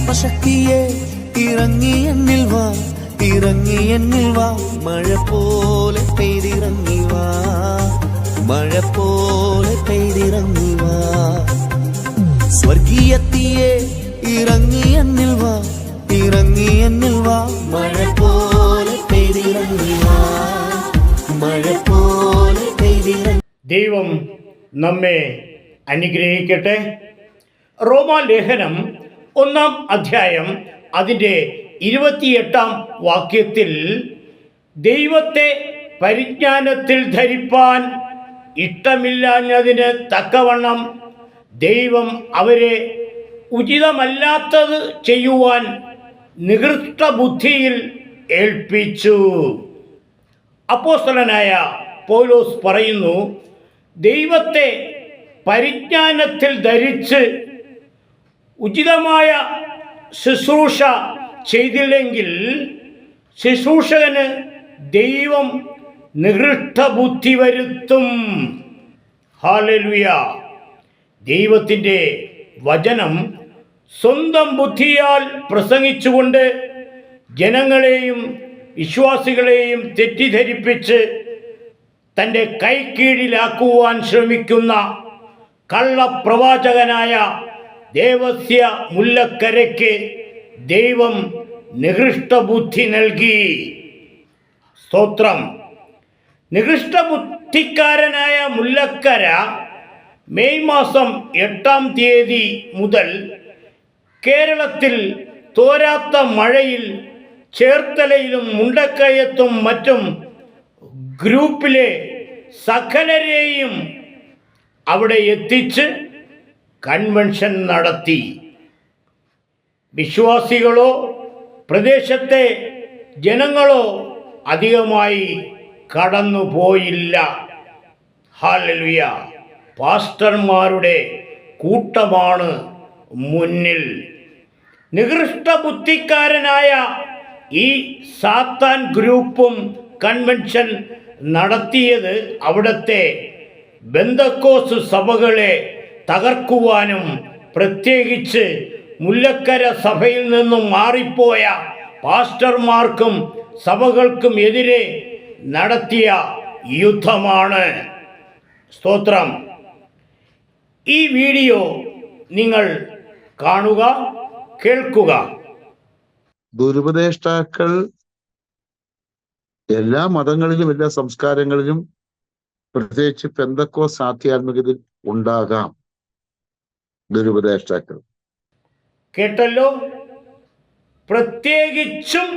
ആത്മശക്തിയെ ഇറങ്ങി എന്നിൽ വാ, ഇറങ്ങി എന്നിൽ വാ, മഴ പോലെ പെയ്തിറങ്ങി വാ, മഴ പോലെ പെയ്തിറങ്ങി വാ. സ്വർഗീയത്തിയെ ഇറങ്ങി എന്നിൽ വാ, ഇറങ്ങി എന്നിൽ വാ, മഴ പോലെ പെയ്തിറങ്ങി വാ, മഴ പോലെ പെയ്തിറങ്ങി. ദൈവം നമ്മെ അനുഗ്രഹിക്കട്ടെ. റോമാലേഖനം 1-ാം അധ്യായം അതിൻ്റെ 28-ാം വാക്യത്തിൽ ദൈവത്തെ പരിജ്ഞാനത്തിൽ ധരിപ്പാൻ ഇഷ്ടമില്ലാഞ്ഞതിന് തക്കവണ്ണം ദൈവം അവരെ ഉചിതമല്ലാത്തത് ചെയ്യുവാൻ നികൃഷ്ട ബുദ്ധിയിൽ ഏൽപ്പിച്ചു. അപ്പോസ്തലനായ പൗലോസ് പറയുന്നു, ദൈവത്തെ പരിജ്ഞാനത്തിൽ ധരിച്ച് ഉചിതമായ ശുശ്രൂഷ ചെയ്തില്ലെങ്കിൽ ശുശ്രൂഷകന് ദൈവം നികൃഷ്ട ബുദ്ധി വരുത്തും. ഹല്ലേലൂയ. ദൈവത്തിൻ്റെ വചനം സ്വന്തം ബുദ്ധിയാൽ പ്രസംഗിച്ചുകൊണ്ട് ജനങ്ങളെയും വിശ്വാസികളെയും തെറ്റിദ്ധരിപ്പിച്ച് തൻ്റെ കൈക്കീഴിലാക്കുവാൻ ശ്രമിക്കുന്ന കള്ളപ്രവാചകനായ ദേവസ്യ മുല്ലക്കരയ്ക്ക് ദൈവം നികൃഷ്ട ബുദ്ധി നൽകി. സ്തോത്രം. നികൃഷ്ട ബുദ്ധിക്കാരനായ മുല്ലക്കര മെയ് മാസം 8-ാം തീയതി മുതൽ കേരളത്തിൽ തോരാത്ത മഴയിൽ ചേർത്തലയിലും മുണ്ടക്കയത്തും മറ്റും ഗ്രൂപ്പിലെ സകലരെയും അവിടെ എത്തിച്ച് കൺവെൻഷൻ നടത്തി. വിശ്വാസികളോ പ്രദേശത്തെ ജനങ്ങളോ അധികമായി കടന്നുപോയില്ല. ഹല്ലേലൂയ. പാസ്റ്റർമാരുടെ കൂട്ടമാണ് മുന്നിൽ. നികൃഷ്ട ബുദ്ധിക്കാരനായ ഈ സാത്താൻ ഗ്രൂപ്പും കൺവെൻഷൻ നടത്തിയത് അവിടുത്തെ ബെന്തക്കോസ് സഭകളെ തകർക്കുവാനും പ്രത്യേകിച്ച് മുല്ലക്കര സഭയിൽ നിന്നും മാറിപ്പോയ പാസ്റ്റർമാർക്കും സഭകൾക്കും എതിരെ നടത്തിയ യുദ്ധമാണ്. സ്തോത്രം. ഈ വീഡിയോ നിങ്ങൾ കാണുക, കേൾക്കുക. ദുരുപദേഷ്ടാക്കൾ എല്ലാ മതങ്ങളിലും എല്ലാ സംസ്കാരങ്ങളിലും പ്രത്യേകിച്ച് പെന്തക്കോസ് ആധ്യാത്മികതയിൽ ഉണ്ടാകാം ദുരുപദേഷ്ടാക്കൾ. കേട്ടല്ലോ. പ്രത്യേകിച്ചും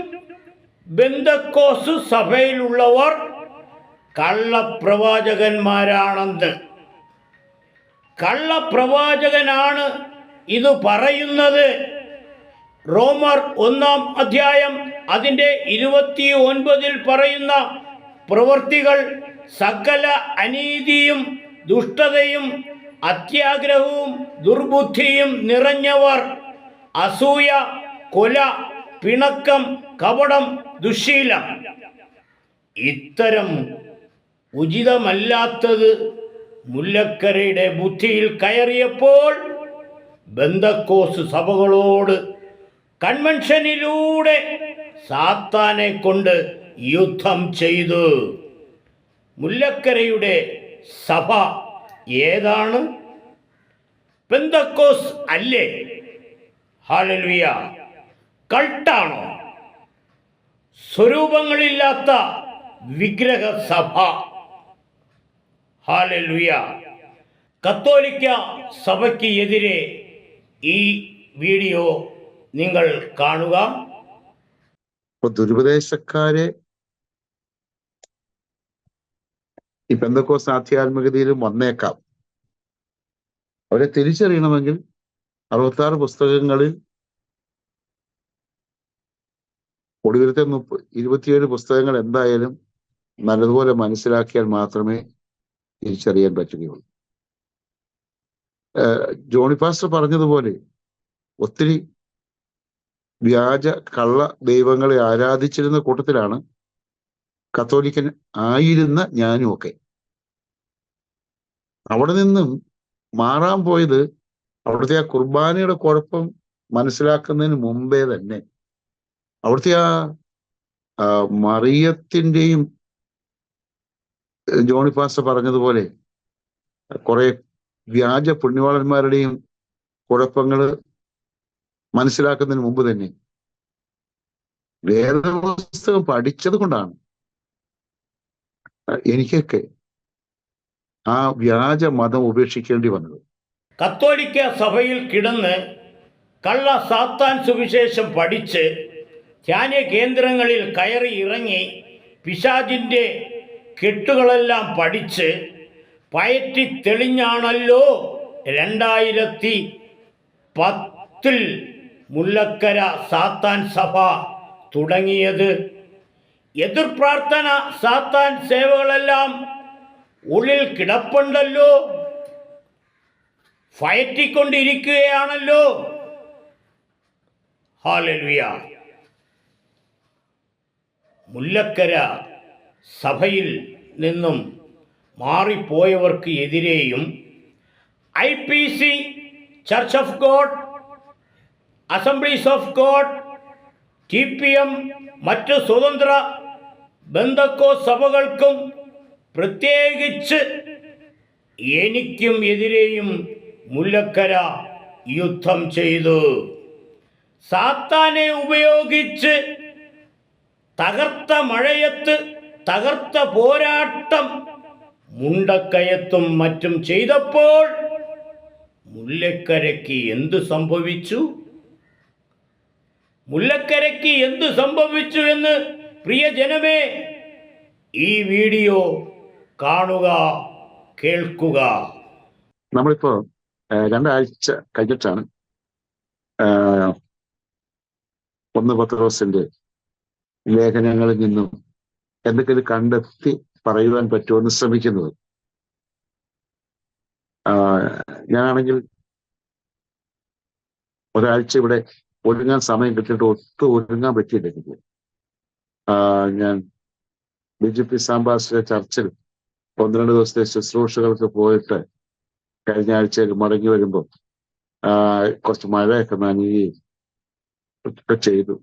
ബെന്തക്കോസ് സഭയിലുള്ളവർ കള്ളപ്രവാചകന്മാരാണെന്ന്. കള്ളപ്രവാചകനാണ് ഇത് പറയുന്നത്. റോമർ 1-ാം അധ്യായം അതിൻ്റെ 29-ൽ പറയുന്ന പ്രവൃത്തികൾ സകല അനീതിയും ദുഷ്ടതയും അത്യാഗ്രഹവും ദുർബുദ്ധിയും നിറഞ്ഞവർ, അസൂയ, കൊല, പിണക്കം, കപടം, ദുശ്ശീലം. ഇത്തരം ഉചിതമല്ലാത്തത് മുല്ലക്കരയുടെ ബുദ്ധിയിൽ കയറിയപ്പോൾ ബെന്തക്കോസ് സഭകളോട് കൺവെൻഷനിലൂടെ സാത്താനെ കൊണ്ട് യുദ്ധം ചെയ്തു. മുല്ലക്കരയുടെ സഭ ഏതാണ്? പെന്തക്കോസ് അല്ലേ? ഹല്ലേലൂയ. കൾട്ടാണോ? സ്വരൂപങ്ങളില്ലാത്ത വിഗ്രഹ സഭ. ഹല്ലേലൂയ. കത്തോലിക്ക സഭയ്ക്ക് എതിരെ ഈ വീഡിയോ നിങ്ങൾ കാണുക. ദുരുപദേശക്കാരെ ഈ പെന്തക്കോസ് ആധ്യാത്മികതയിലും വന്നേക്കാം. അവരെ തിരിച്ചറിയണമെങ്കിൽ 66 പുസ്തകങ്ങളിൽ ഒടുവിലത്തെ 27 പുസ്തകങ്ങൾ എന്തായാലും നല്ലതുപോലെ മനസ്സിലാക്കിയാൽ മാത്രമേ തിരിച്ചറിയാൻ പറ്റുകയുള്ളൂ. ജോണി പാസ്റ്റർ പറഞ്ഞതുപോലെ ഒത്തിരി വ്യാജ കള്ള ദൈവങ്ങളെ ആരാധിച്ചിരുന്ന കൂട്ടത്തിലാണ് കത്തോലിക്കൻ ആയിരുന്ന ഞാനും ഒക്കെ. അവിടെ നിന്നും മാറാൻ പോയത് അവിടുത്തെ ആ കുർബാനയുടെ കുഴപ്പം മനസ്സിലാക്കുന്നതിന് മുമ്പേ തന്നെ അവിടുത്തെ ആ മറിയത്തിൻ്റെയും ജോണി പാസ്റ്റർ പറഞ്ഞതുപോലെ കുറെ വ്യാജ പുണ്യവാളന്മാരുടെയും കുഴപ്പങ്ങൾ മനസ്സിലാക്കുന്നതിന് മുമ്പ് തന്നെ വേദപുസ്തകം പഠിച്ചത് കൊണ്ടാണ് എനിക്കൊക്കെ ആ വ്യാജ മതം ഉപേക്ഷിക്കേണ്ടി വന്നത്. കത്തോലിക്ക സഭയിൽ കിടന്ന് കള്ള സാത്താൻ സുവിശേഷം പഠിച്ച് ധ്യാന കേന്ദ്രങ്ങളിൽ കയറി ഇറങ്ങി പിശാചിൻ്റെ കെട്ടുകളെല്ലാം പഠിച്ച് പയറ്റി തെളിഞ്ഞാണല്ലോ 2010 മുല്ലക്കര സാത്താൻ സഭ തുടങ്ങിയത്. എതിർപ്രാർത്ഥന സാത്താൻ സേവകളെല്ലാം ഉള്ളിൽ കിടപ്പുണ്ടല്ലോ, ഫയറ്റിക്കൊണ്ടിരിക്കുകയാണല്ലോ. ഹല്ലേലൂയ. മുല്ലക്കര സഭയിൽ നിന്നും മാറിപ്പോയവർക്ക് എതിരെയും IPC, church of God, assemblies of God, TPM, മറ്റ് സ്വതന്ത്ര ബന്ധക്കോ സഭകൾക്കും പ്രത്യേകിച്ച് എനിക്കും എതിരെയും മുല്ലക്കര യുദ്ധം ചെയ്തു. സാത്താനെ ഉപയോഗിച്ച് തകർത്ത മഴയത്ത് തകർത്ത പോരാട്ടം മുണ്ടക്കയത്തും മറ്റും ചെയ്തപ്പോൾ മുല്ലക്കരയ്ക്ക് എന്തു സംഭവിച്ചു? മുല്ലക്കരയ്ക്ക് എന്തു സംഭവിച്ചു എന്ന് പ്രിയ ജനമേ ഈ വീഡിയോ കാണുക, കേൾക്കുക. നമ്മളിപ്പോ 2 ആഴ്ച കഴിഞ്ഞിട്ടാണ് 1 പത്രോസിന്റെ ലേഖനങ്ങളിൽ നിന്നും എന്തൊക്കെ കണ്ടെത്തി പറയുവാൻ പറ്റുമെന്ന് ശ്രമിക്കുന്നത്. ഞാനാണെങ്കിൽ ഒരാഴ്ച ഇവിടെ ഒരുങ്ങാൻ സമയം കിട്ടിയിട്ട് ഒട്ടും ഒരുങ്ങാൻ പറ്റിയില്ല. ഞാൻ BJP സാംബാസിലെ ചർച്ചിൽ 12 ദിവസത്തെ ശുശ്രൂഷകൾക്ക് പോയിട്ട് കഴിഞ്ഞ ആഴ്ചയിൽ മടങ്ങി വരുമ്പോൾ കുറച്ച് മഴയൊക്കെ നനയുകയും ഒക്കെ ചെയ്തു.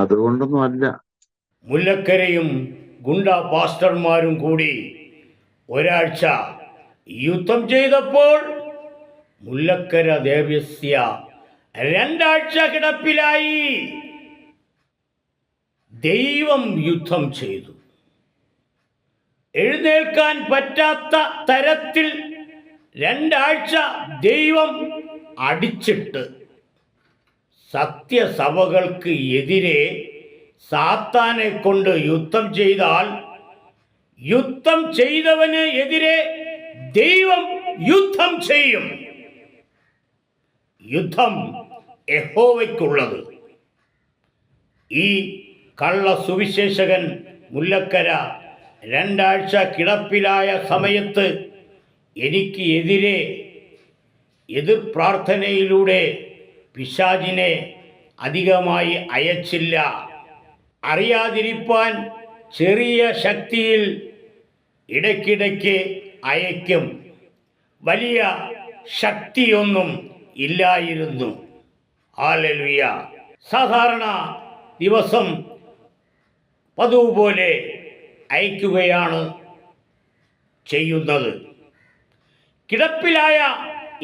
അതുകൊണ്ടൊന്നും അല്ല. മുല്ലക്കരയും ഗുണ്ട പാസ്റ്റർമാരും കൂടി ഒരാഴ്ച യുദ്ധം ചെയ്തപ്പോൾ മുല്ലക്കര ദേവസ്യ 2 ആഴ്ച കിടപ്പിലായി. ദൈവം യുദ്ധം ചെയ്തു. എഴുന്നേൽക്കാൻ പറ്റാത്ത തരത്തിൽ 2 ആഴ്ച ദൈവം അടിച്ചിട്ട് സത്യസഭകൾക്ക് എതിരെ സാത്താനെ കൊണ്ട് യുദ്ധം ചെയ്താൽ യുദ്ധം ചെയ്തവന് എതിരെ ദൈവം യുദ്ധം ചെയ്യും. യുദ്ധം യഹോവയ്ക്കുള്ളത്. ഈ കള്ള സുവിശേഷകൻ മുല്ലക്കര 2 ആഴ്ച കിടപ്പിലായ സമയത്ത് എനിക്ക് എതിരെ എതിർ പ്രാർത്ഥനയിലൂടെ പിശാചിനെ അധികമായി അയച്ചില്ല. അറിയാതിരിപ്പാൻ ചെറിയ ശക്തിയിൽ ഇടയ്ക്കിടയ്ക്ക് അയക്കും. വലിയ ശക്തിയൊന്നും ഇല്ലായിരുന്നു. ഹല്ലേലൂയ. സാധാരണ ദിവസം പതിവ് പോലെ അയക്കുകയാണ് ചെയ്യുന്നത്. കിടപ്പിലായ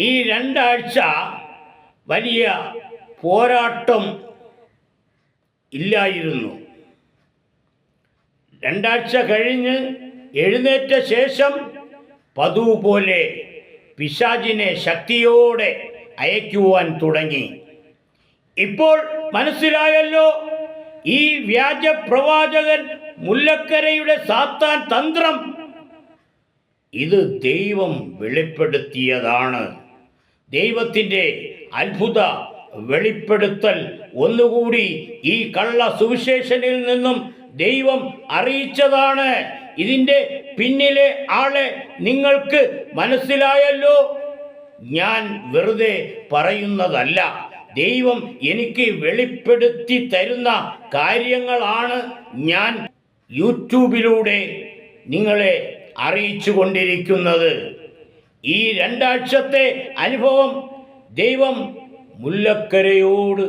ഈ 2 ആഴ്ച വലിയ പോരാട്ടം ഇല്ലായിരുന്നു. 2 ആഴ്ച കഴിഞ്ഞ് എഴുന്നേറ്റ ശേഷം പതിവ് പോലെ പിശാചിനെ ശക്തിയോടെ അയക്കുവാൻ തുടങ്ങി. ഇപ്പോൾ മനസ്സിലായല്ലോ ഈ വ്യാജ പ്രവാചകൻ മുല്ലക്കരയുടെ സാത്താൻ തന്ത്രം. ഇത് ദൈവം വെളിപ്പെടുത്തിയതാണ്. ദൈവത്തിൻ്റെ അത്ഭുത വെളിപ്പെടുത്തൽ ഒന്നുകൂടി ഈ കള്ള സുവിശേഷനിൽ നിന്നും ദൈവം അറിയിച്ചതാണ്. ഇതിൻ്റെ പിന്നിലെ ആളെ നിങ്ങൾക്ക് മനസ്സിലായല്ലോ. ഞാൻ വെറുതെ പറയുന്നതല്ല. ദൈവം എനിക്ക് വെളിപ്പെടുത്തി തരുന്ന കാര്യങ്ങളാണ് ഞാൻ യൂട്യൂബിലൂടെ നിങ്ങളെ അറിയിച്ചു കൊണ്ടിരിക്കുന്നത്. ഈ 2 ആഴ്ചത്തെ അനുഭവം ദൈവം മുല്ലക്കരയോട്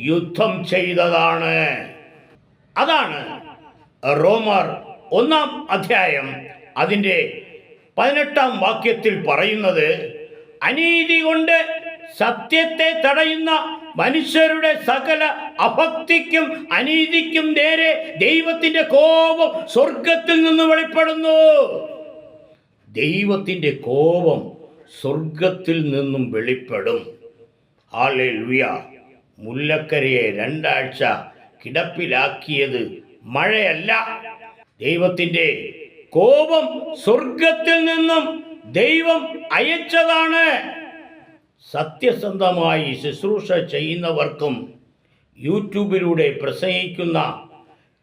യുദ്ധം ചെയ്തതാണ്. അതാണ് റോമർ 1-ാം അധ്യായം അതിൻ്റെ 18-ാം വാക്യത്തിൽ പറയുന്നത്. അനീതി കൊണ്ട് സത്യത്തെ തടയുന്ന മനുഷ്യരുടെ സകല അഭക്തിക്കും അനീതിക്കും നേരെ ദൈവത്തിന്റെ കോപം സ്വർഗത്തിൽ നിന്ന് വെളിപ്പെടുന്നു. ദൈവത്തിന്റെ കോപം സ്വർഗത്തിൽ നിന്നും വെളിപ്പെടും. ഹല്ലേലൂയ. മുല്ലക്കരയെ 2 ആഴ്ച കിടപ്പിലാക്കിയത് മഴയല്ല, ദൈവത്തിന്റെ കോപം സ്വർഗത്തിൽ നിന്നും ദൈവം അയച്ചതാണ്. സത്യസന്ധമായി ശുശ്രൂഷ ചെയ്യുന്നവർക്കും യൂട്യൂബിലൂടെ പ്രസംഗിക്കുന്ന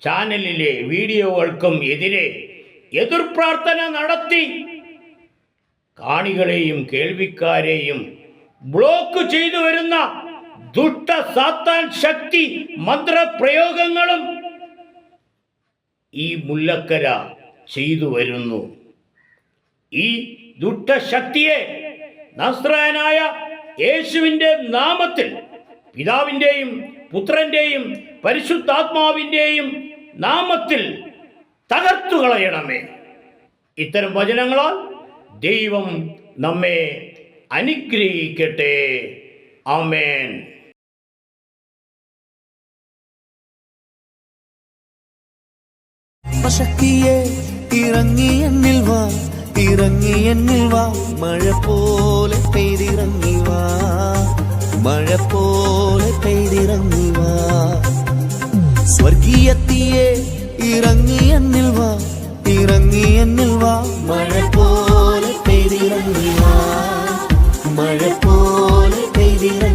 ചാനലിലെ വീഡിയോകൾക്കും എതിരെ എതിർപ്രാർത്ഥന നടത്തി കാണികളെയും കേൾവിക്കാരെയും ബ്ലോക്ക് ചെയ്തു വരുന്ന ദുഷ്ട സാത്താൻ ശക്തി മന്ത്രപ്രയോഗങ്ങളും ഈ മുല്ലക്കര ചെയ്തു വരുന്നു. ഈ ദുഷ്ടശക്തിയെ നസ്രായനായ യേശുവിൻ്റെ നാമത്തിൽ, പിതാവിൻ്റെയും പുത്രൻ്റെയും പരിശുദ്ധാത്മാവിൻ്റെയും നാമത്തിൽ തകർത്തു കളയണമേ. ഇത്തരം വചനങ്ങളാൽ ദൈവം നമ്മെ അനുഗ്രഹിക്കട്ടെ. ആമേൻ. ശക്തിയെ ഇറങ്ങി എന്നിൽ വാ, ഇറങ്ങി എന്നിൽ വാ, മഴ പോലെ പെയ്തിറങ്ങി വാ, മഴ പോലെ പെയ്തിറങ്ങി വാ. സ്വർഗീയത്തിയെ ഇറങ്ങി എന്നിൽ വാ, ഇറങ്ങി എന്നിൽ